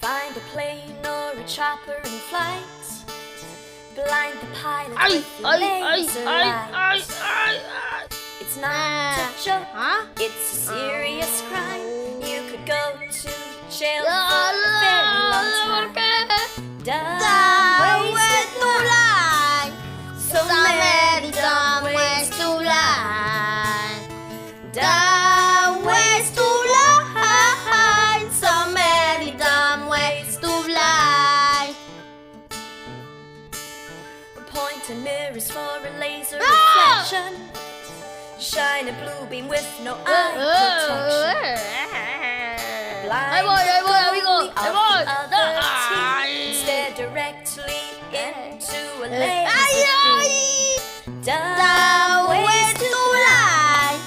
Find a plane or a chopper in flight. Blind the pilot with your laser light. It's not a joke, it's a serious crime. You could go to jail for a very long time. Dumb ways to lie. So many dumb ways to lie. Dumb ways to lie. So many dumb ways to lie. Pointing mirrors for a laser reflection. Shine a blue beam with no eye protection. Blind the other team. Stare directly into a laser beam. Dumb ways to lie.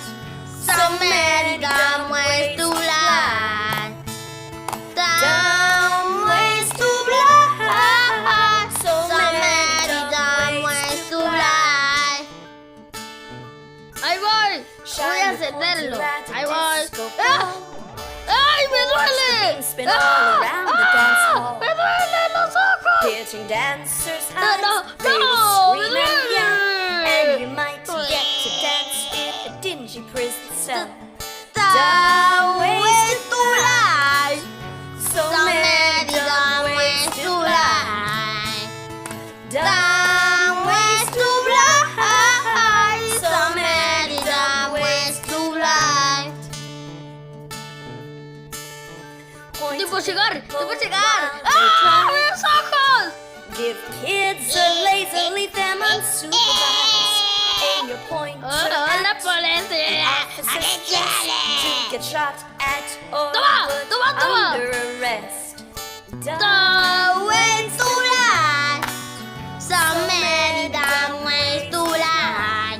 So many dumb ways to lie. Dumb ways to lie. So many dumb ways to lie. Ahí voy, voy a encenderlo. Ahí voy. ¡Ah! ¡Ay, me duele! ¡Ah! ¡Me duelen los ojos! Pitching dancers No, eyes, no, they will no, scream me and yell, and duele. you might get to dance in a dingy prison cell. Dumb ways to lie. So many dumb ways to lie. Dumb ways to lie. So many dumb ways to lie. ¡Estoy por llegar! ¡Estoy por llegar! ¡Ah! ¡Mis ojos! Give kids a laser, leave them unsupervised. Aim your pointer ¡Hola, at policía! officers just to get shot at or Toma, put toma, toma. under arrest. Dumb ways to lie. So many dumb ways to lie.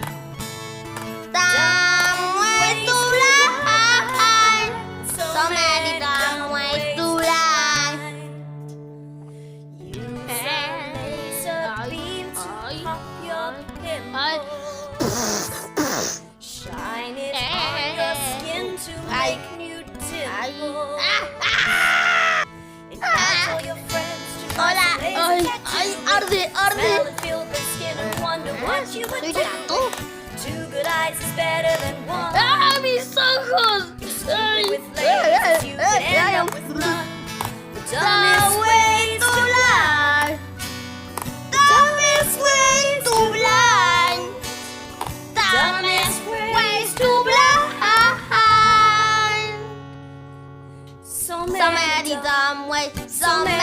Dumb ways to lie. So many dumb ways to lie. Use a laser beam to pop your Ay. pimple. Shine it on your skin to Ay. make new dimples. ¡Ah! And tell your friends to Hola. laser Ay, tattoos. ay, arde, Smell arde. and feel the skin and wonder what you would Estoy do. llorando. Two good eyes is better than one. ¡Ah, mis ojos! Ay. With lasers, you could end up with none. The dumbest way to lie. Dumbest way to lie. Dumbest ways to lie. So many dumb ways. So many